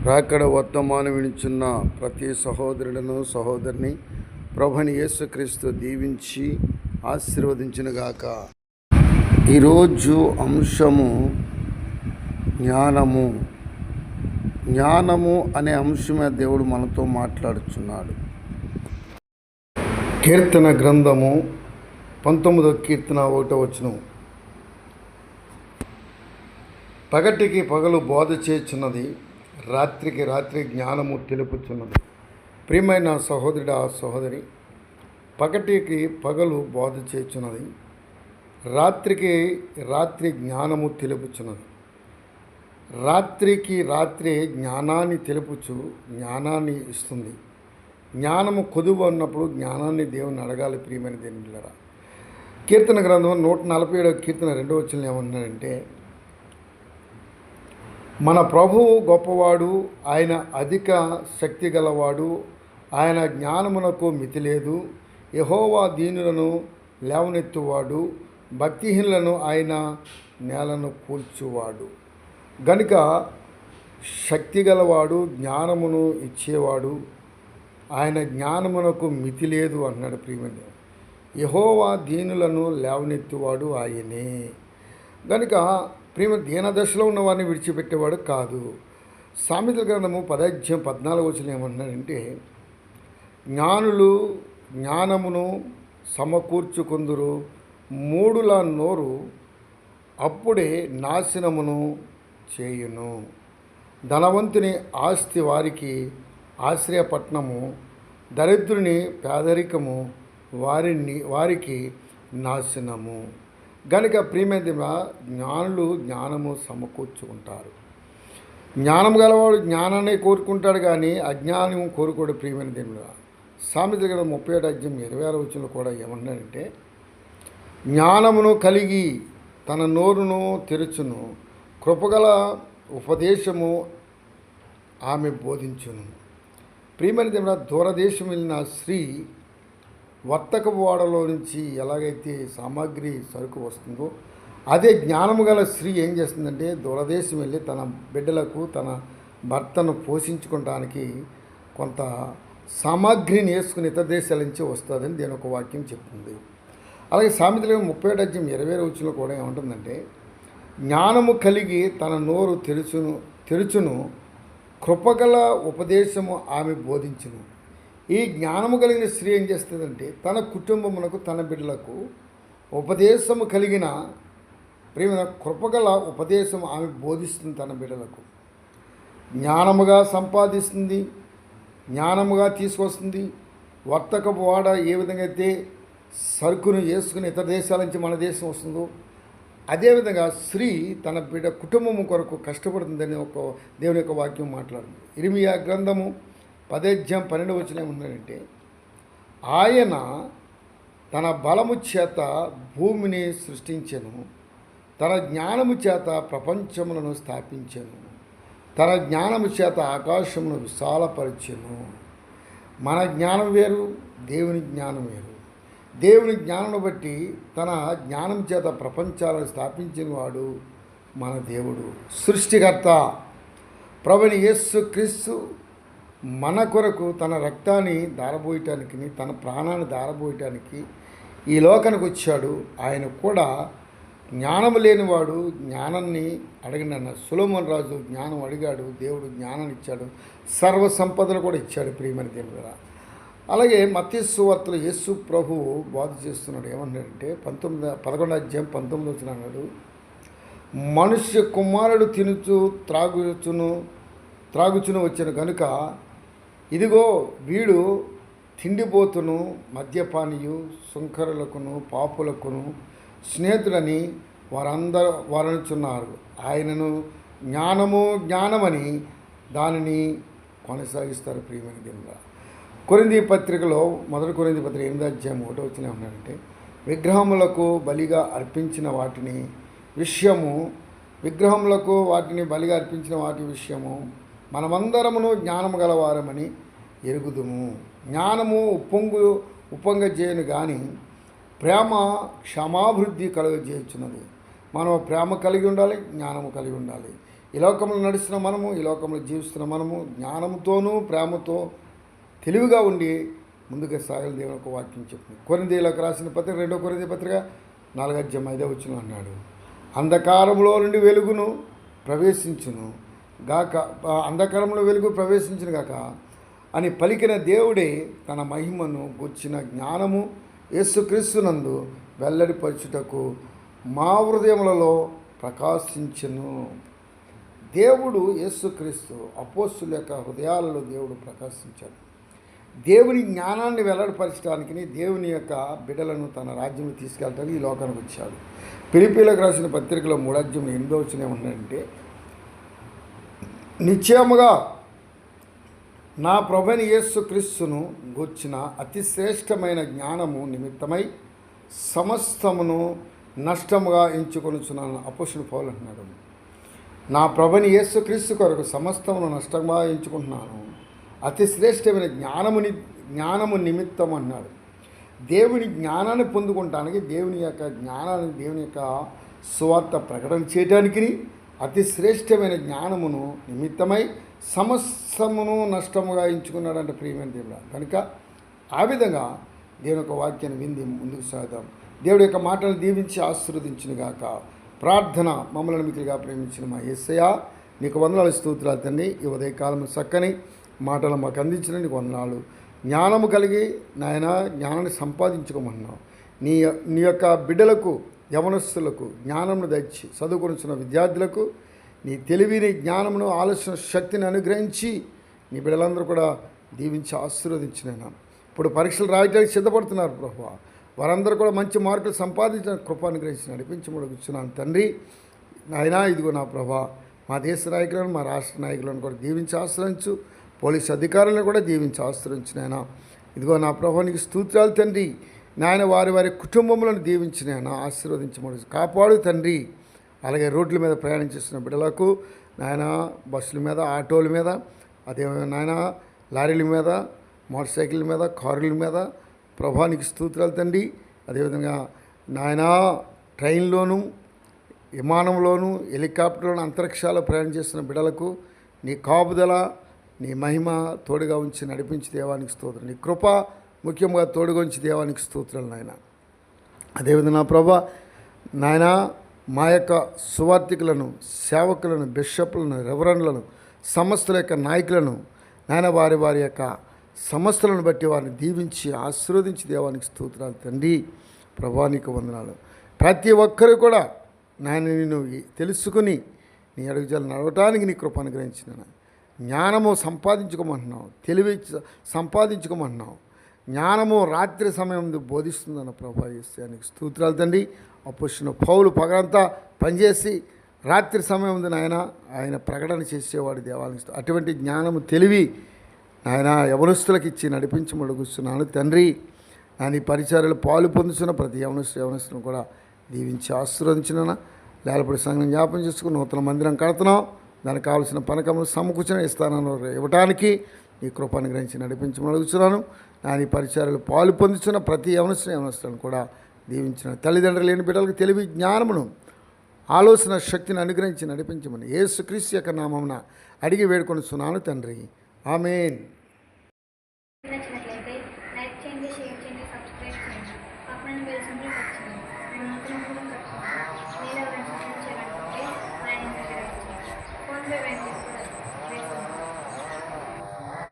రాకడ వర్తమానం వినిచున్న ప్రతి సహోదరులను సహోదరిని ప్రభుని యేసుక్రీస్తు దీవించి ఆశీర్వదించునుగాక. ఈరోజు అంశము జ్ఞానము. జ్ఞానము అనే అంశమే దేవుడు మనతో మాట్లాడుచున్నాడు. కీర్తన గ్రంథము 19వ కీర్తన 1వ వచనం. పగటికి పగలు బోధ చేయుచున్నది, రాత్రికి రాత్రి జ్ఞానము తెలుపుచున్నది. ప్రియమైన సహోదరుడా సహోదరి, పగటికి పగలు బోధ చేయుచున్నది, రాత్రికి రాత్రి జ్ఞానము తెలుపుచున్నది. రాత్రికి రాత్రి జ్ఞానాన్ని తెలుపుచు జ్ఞానాన్ని ఇస్తుంది. జ్ఞానము కొదువు అన్నప్పుడు జ్ఞానాన్ని దేవుని అడగాలి. ప్రియమైన దేవునిలారా, కీర్తన గ్రంథం 147వ కీర్తన 2వ వచనం ఏమన్నాడంటే, మన ప్రభువు గొప్పవాడు, ఆయన అధిక శక్తి గలవాడు, ఆయన జ్ఞానమునకు మితి లేదు. యెహోవా దీనులను లేవనెత్తువాడు, భక్తిహీనులను ఆయన నేలను కూల్చువాడు. గనుక శక్తి గలవాడు, జ్ఞానమును ఇచ్చేవాడు, ఆయన జ్ఞానమునకు మితి లేదు అన్నాడు. ప్రియమైన యెహోవా దీనులను లేవనెత్తువాడు ఆయనే. గనుక ప్రేమ దీనదశలో ఉన్న వారిని విడిచిపెట్టేవాడు కాదు. సామెతల గ్రంథము 10:14 వచనం ఏమన్నాడంటే, జ్ఞానులు జ్ఞానమును సమకూర్చుకుందురు, మూడుల నోరు అప్పుడే నాశనమును చేయును. ధనవంతుని ఆస్తి వారికి ఆశ్రయపట్నము, దరిద్రుని పేదరికము వారికి నాశనము. గనుక ప్రియమైన జ్ఞానులు జ్ఞానము సమకూర్చుకుంటారు. జ్ఞానం గలవాడు జ్ఞానాన్ని కోరుకుంటాడు, కానీ అజ్ఞానం కోరుకోడు. ప్రియమైన దేవుడు సామెతల గ్రంథం 37:26 వచనంలో కూడా ఏమన్నాడంటే, జ్ఞానమును కలిగి తన నోరును తెరుచును, కృపగల ఉపదేశము ఆమె బోధించును. ప్రియమైన దేవుడు, దూరదేశం వెళ్ళిన స్త్రీ వర్తకపు ఓడలో నుంచి ఎలాగైతే సామాగ్రి సరుకు వస్తుందో, అదే జ్ఞానము గల స్త్రీ ఏం చేస్తుందంటే, దూరదేశం వెళ్ళి తన బిడ్డలకు తన భర్తను పోషించుకోవడానికి కొంత సామాగ్రిని వేసుకుని ఇతర దేశాల నుంచి వస్తుందని దేని ఒక వాక్యం చెప్తుంది. అలాగే సామెతల 37:20 వచనంలో కూడా ఏముంటుందంటే, జ్ఞానము కలిగి తన నోరు తెరుచును, కృపగల ఉపదేశము ఆమె బోధించును. ఈ జ్ఞానము కలిగిన స్త్రీ ఏం చేస్తుందంటే, తన కుటుంబమునకు తన బిడ్డలకు ఉపదేశము కలిగిన ప్రేమ కృపగల ఉపదేశము ఆమె బోధిస్తుంది. తన బిడ్డలకు జ్ఞానముగా సంపాదిస్తుంది, జ్ఞానముగా తీసుకొస్తుంది. వర్తకపు వాడ ఏ విధంగా అయితే సరుకును వేసుకుని ఇతర దేశాల నుంచి మన దేశం వస్తుందో, అదేవిధంగా స్త్రీ తన బిడ్డ కుటుంబము కొరకు కష్టపడుతుందని ఒక దేవుని యొక్క వాక్యం మాట్లాడుతుంది. ఇర్మియా గ్రంథము 10:12 వచనం ఏమన్నాడంటే, ఆయన తన బలము చేత భూమిని సృష్టించెను, తన జ్ఞానము చేత ప్రపంచములను స్థాపించెను, తన జ్ఞానము చేత ఆకాశమును విశాలపరిచెను. మన జ్ఞానం వేరు, దేవుని జ్ఞానం వేరు. దేవుని జ్ఞానం బట్టి తన జ్ఞానం చేత ప్రపంచాలను స్థాపించిన వాడు మన దేవుడు, సృష్టికర్త. ప్రభుని యేసుక్రీస్తు మన కొరకు తన రక్తాన్ని దారబోయటానికి, తన ప్రాణాన్ని దారబోయటానికి ఈ లోకానికి వచ్చాడు. ఆయన కూడా జ్ఞానము లేనివాడు జ్ఞానాన్ని అడిగిన సొలొమోను రాజు జ్ఞానం అడిగాడు, దేవుడు జ్ఞానాన్ని ఇచ్చాడు, సర్వ సంపదలు కూడా ఇచ్చాడు. ప్రియమైన దేవుడు. అలాగే మత్తయి సువార్తలో యేసు ప్రభువు బోధ చేస్తున్నాడు. ఏమన్నాడంటే 11:19 వచనం అన్నాడు, మనుష్య కుమారుడు తినుచు త్రాగుచును వచ్చిన కనుక ఇదిగో వీడు తిండిపోతును, మద్యపానీయు, సుంకరులకును పాపులకును స్నేహితులని వారనుచున్నారు. ఆయనను జ్ఞానమని దానిని కొనసాగిస్తారు. ప్రియమైన దేవుడా, కొరింథీ పత్రికలో 1 కొరింథీ పత్రిక 8:1 వచనం ఏమన్నాడంటే, విగ్రహములకు బలిగా అర్పించిన వాటిని బలిగా అర్పించిన వాటి విషయము మనమందరమును జ్ఞానము గలవారమని ఎరుగుదుము. జ్ఞానము ఉప్పొంగజేయను కానీ ప్రేమ క్షమాభివృద్ధి కలుగజేయుచున్నది. మనం ప్రేమ కలిగి ఉండాలి, జ్ఞానము కలిగి ఉండాలి. ఈ లోకంలో నడుస్తున్న మనము, ఈ లోకంలో జీవిస్తున్న మనము జ్ఞానంతోనూ ప్రేమతో తెలివిగా ఉండి ముందుకు సాగలి దేవుని ఒక వాక్యం చెప్తుంది. కొరింథీయులకు రాసిన పత్రిక 2 కొరింథీ పత్రిక 4:5 అన్నాడు, అంధకారంలో నుండి వెలుగును ప్రవేశించును గాక, అంధకారంలో వెలుగు ప్రవేశించును గాక అని పలికిన దేవుడే తన మహిమను గూర్చిన జ్ఞానము యేసుక్రీస్తునందు వెల్లడిపరచుటకు మా హృదయములలో ప్రకాశించెను. దేవుడు యేసుక్రీస్తు అపోస్తుల యొక్క హృదయాలలో దేవుడు ప్రకాశించాడు. దేవుని జ్ఞానాన్ని వెల్లడిపరచడానికి, దేవుని యొక్క బిడ్డలను తన రాజ్యంలో తీసుకెళ్ళడానికి ఈ లోకానికి వచ్చాడు. ఫిలిప్పీయులకు రాసిన పత్రికలో 3:8 ఉన్నాడంటే, నిశ్చయముగా నా ప్రభువైన యేసుక్రీస్తును గూర్చిన అతి శ్రేష్టమైన జ్ఞానము నిమిత్తమై సమస్తమును నష్టముగా ఎంచుకొనుచున్నాను అపోస్తలుడు పౌలు అంటున్నాడు. నా ప్రభువైన యేసుక్రీస్తు కొరకు సమస్తమును నష్టంగా ఎంచుకుంటున్నాను, అతి శ్రేష్టమైన జ్ఞానము నిమిత్తం అన్నాడు. దేవుని జ్ఞానాన్ని పొందుకుంటానికి, దేవుని యొక్క జ్ఞానాన్ని, దేవుని యొక్క సువార్త ప్రకటన చేయడానికి అతి శ్రేష్టమైన జ్ఞానమును నిమిత్తమై సమస్తమును నష్టముగా ఎంచుకున్నాడంటే ప్రియమైన దేవుడు. కనుక ఆ విధంగా దేవుని యొక్క వాక్యాన్ని వింది ముందుకు సాగుదాం. దేవుడి యొక్క మాటలు దీవించి ఆశీర్వదించునుగాక. ప్రార్థన. మమ్మల్ని మిక్కిలిగా ప్రేమించిన మా యేసయ్యా, నీకు వందనాలు, స్తోత్రాలు తండ్రి. ఈ ఉదయకాలం చక్కని మాటలు మాకు అందించిన నీకు వందనాలు. జ్ఞానము కలిగి నాయన జ్ఞానాన్ని సంపాదించుకోమన్నావు. నీ యొక్క బిడ్డలకు, యవనస్తులకు జ్ఞానమును దచ్చి చదువుకొనిచున్న విద్యార్థులకు నీ తెలివిని, జ్ఞానమును, ఆలోచన శక్తిని అనుగ్రహించి నీ బిడ్డలందరూ కూడా దీవించి ఆశీర్వదించినైనా. ఇప్పుడు పరీక్షలు రాయడానికి సిద్ధపడుతున్నారు ప్రభువా, వారందరూ కూడా మంచి మార్కులు సంపాదించిన కృప అనుగ్రహించి నడిపించి కూర్చున్నాను తండ్రి. నాయనా ఇదిగో నా ప్రభా, మా దేశ నాయకులను, మా రాష్ట్ర నాయకులను కూడా దీవించి ఆశ్రయించు. పోలీసు అధికారులను కూడా దీవించి ఆశ్రయించు నాయన. ఇదిగో నా ప్రభా, నీకు స్తోత్రాలు తండ్రి. నాయన వారి వారి కుటుంబములను దీవించి నాయన ఆశీర్వదించమని కాపాడు తండ్రి. అలాగే రోడ్ల మీద ప్రయాణించేస్తున్న బిడ్డలకు నాయన, బస్సుల మీద, ఆటోల మీద, అదే నాయన లారీల మీద, మోటార్ సైకిళ్ళ మీద, కారుల మీద ప్రభా నీకు స్తోత్రాలు తండ్రి. అదేవిధంగా నాయన ట్రైన్లోను, విమానంలోను, హెలికాప్టర్లోను, అంతరిక్షాల్లో ప్రయాణం చేస్తున్న బిడ్డలకు నీ కాపుదల, నీ మహిమ తోడుగా ఉంచి నడిపించి దేవానికి స్తోత్రం. నీ కృప ముఖ్యంగా తోడుగా ఉంచి దేవానికి స్తోత్రాలు నాయన. అదేవిధంగా ప్రభా నాయన మా యొక్క సువార్థికులను, సేవకులను, బిషప్లను, రెవరెండ్లను, సంస్థల యొక్క నాయకులను నాయన వారి వారి యొక్క సమస్యలను బట్టి వారిని దీవించి ఆశీర్వదించి దేవానికి స్తోత్రాలు తండ్రి. ప్రభా నీకు వందనాలు. ప్రతి ఒక్కరు కూడా నాయన నిన్ను తెలుసుకుని నీ అడుగుజాలు నడవటానికి నీ కృప అనుగ్రహించిన జ్ఞానము సంపాదించుకోమంటున్నావు, తెలివి సంపాదించుకోమంటున్నావు. జ్ఞానము రాత్రి సమయం బోధిస్తుందన్న ప్రభా నీకు స్తోత్రాలు తండ్రి. అపోస్తలుడైన పౌలు పగలంతా పనిచేసి రాత్రి సమయం ఆయన ప్రకటన చేసేవాడు దేవాలయం. అటువంటి జ్ఞానము, తెలివి ఆయన యవనస్తులకు ఇచ్చి నడిపించమడుగుస్తున్నాను తండ్రి. ఆయన ఈ పరిచర్యలు పాలు పొందుతున్న ప్రతి యవనస్తులను కూడా దీవించి ఆశీర్వదించిన లేలపడి సంఘం జ్ఞాపం చేసుకుని నూతన మందిరం కడుతున్నాం. దానికి కావాల్సిన పనకములు సమకూర్చిన స్థానంలో ఇవ్వడానికి ఈ కృప అనుగ్రహించి నడిపించమడుగుతున్నాను. ఆయన ఈ పరిచర్యలు పాలు పొందుతున్న ప్రతి యవనస్తులను కూడా దీవించిన తల్లిదండ్రులు లేని బిడ్డలకు తెలివి, జ్ఞానమును, ఆలోచన శక్తిని అనుగ్రహించి నడిపించమని యేసుక్రీస్తు యొక్క నామమున అడిగి వేడుకొనుచున్నాను తండ్రి. ఆమేన్.